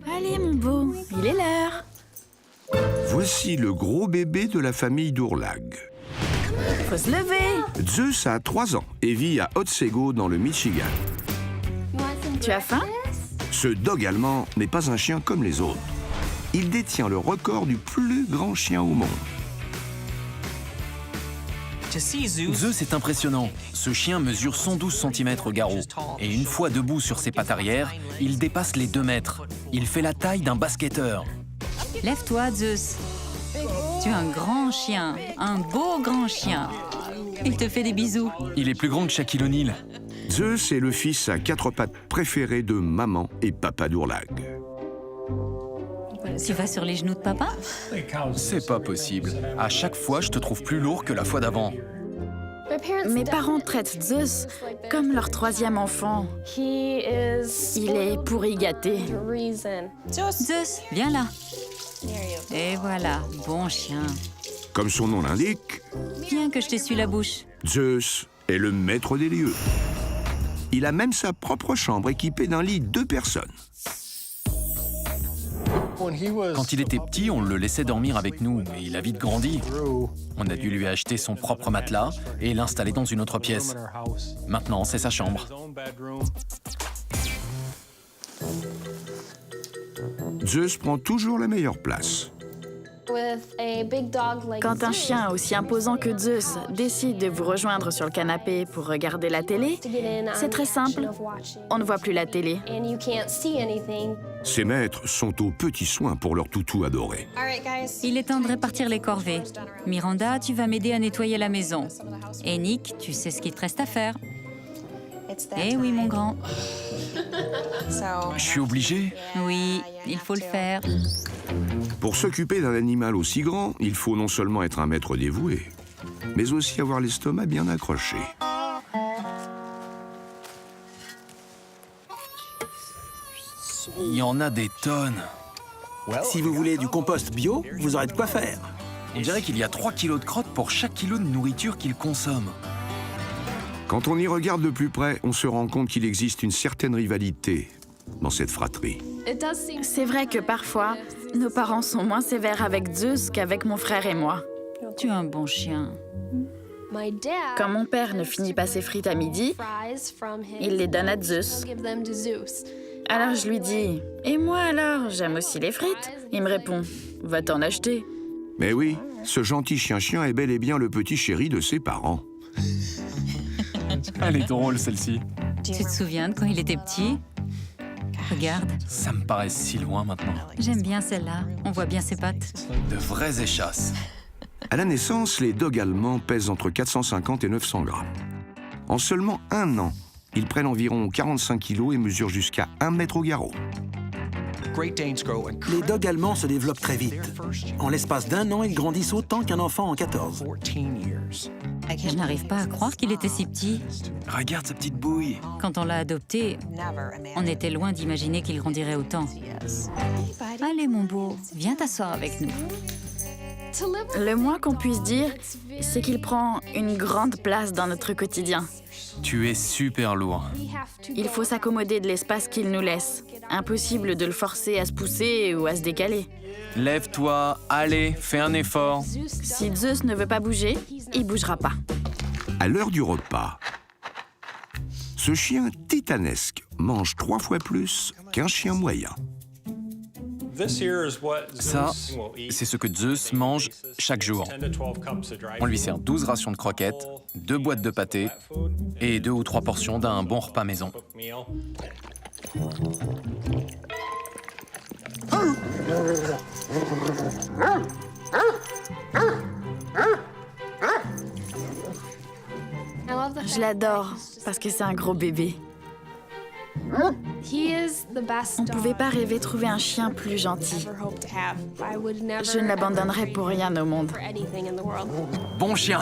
Allez, mon beau, il est l'heure. Voici le gros bébé de la famille d'Ourlag. Faut se lever. Zeus a 3 ans et vit à Otsego dans le Michigan. Tu as faim? Ce dog allemand n'est pas un chien comme les autres. Il détient le record du plus grand chien au monde. Zeus est impressionnant. Ce chien mesure 112 cm au garrot. Et une fois debout sur ses pattes arrière, il dépasse les 2 mètres. Il fait la taille d'un basketteur. Lève-toi, Zeus. Tu es un grand chien, un beau grand chien. Il te fait des bisous. Il est plus grand que Shaquille O'Neal. Zeus est le fils à 4 pattes préféré de maman et papa d'Ourlag. Tu vas sur les genoux de papa? C'est pas possible. À chaque fois, je te trouve plus lourd que la fois d'avant. Mes parents traitent Zeus comme leur 3e enfant. Il est pourri gâté. Zeus, viens là. Et voilà, bon chien. Comme son nom l'indique, Viens que je t'essuie la bouche. Zeus est le maître des lieux. Il a même sa propre chambre équipée d'un lit 2 personnes. Quand il était petit, on le laissait dormir avec nous, mais il a vite grandi. On a dû lui acheter son propre matelas et l'installer dans une autre pièce. Maintenant, c'est sa chambre. Zeus prend toujours la meilleure place. Quand un chien aussi imposant que Zeus décide de vous rejoindre sur le canapé pour regarder la télé, c'est très simple. On ne voit plus la télé. Ses maîtres sont aux petits soins pour leur toutou adoré. Il est temps de répartir les corvées. Miranda, tu vas m'aider à nettoyer la maison. Et Nick, tu sais ce qu'il te reste à faire. Eh oui, mon grand. Je suis obligé. Oui, il faut le faire. Pour s'occuper d'un animal aussi grand, il faut non seulement être un maître dévoué, mais aussi avoir l'estomac bien accroché. Il y en a des tonnes. Si vous voulez du compost bio, vous aurez de quoi faire. On dirait qu'il y a 3 kilos de crottes pour chaque kilo de nourriture qu'il consomme. Quand on y regarde de plus près, on se rend compte qu'il existe une certaine rivalité dans cette fratrie. C'est vrai que parfois, nos parents sont moins sévères avec Zeus qu'avec mon frère et moi. Tu es un bon chien. Quand mon père ne finit pas ses frites à midi, il les donne à Zeus. Alors je lui dis « Et moi alors, j'aime aussi les frites ?» Il me répond « Va t'en acheter. Mais oui, ce gentil chien-chien est bel et bien le petit chéri de ses parents. Elle est drôle, celle-ci. Tu te souviens de quand il était petit? Regarde, Ça me paraît si loin maintenant. j'aime bien celle-là. On voit bien ses pattes. De vraies échasses. À la naissance, les dogs allemands pèsent entre 450 et 900 grammes. En seulement 1 an, ils prennent environ 45 kilos et mesurent jusqu'à 1 mètre au garrot. Les dogs allemands se développent très vite. En l'espace d'1 an, ils grandissent autant qu'un enfant en 14. Je n'arrive pas à croire qu'il était si petit. Regarde sa petite bouille. Quand on l'a adopté, on était loin d'imaginer qu'il grandirait autant. Allez, mon beau, viens t'asseoir avec nous. Le moins qu'on puisse dire, c'est qu'il prend une grande place dans notre quotidien. Tu es super lourd. Il faut s'accommoder de l'espace qu'il nous laisse. Impossible de le forcer à se pousser ou à se décaler. Lève-toi, allez, fais un effort. Si Zeus ne veut pas bouger, il bougera pas. À l'heure du repas, ce chien titanesque mange 3 fois plus qu'un chien moyen. Ça, c'est ce que Zeus mange chaque jour. On lui sert 12 rations de croquettes, 2 boîtes de pâté et 2 ou 3 portions d'un bon repas maison. Je l'adore parce que c'est un gros bébé. On pouvait pas rêver trouver un chien plus gentil. Je ne l'abandonnerai pour rien au monde. Bon chien!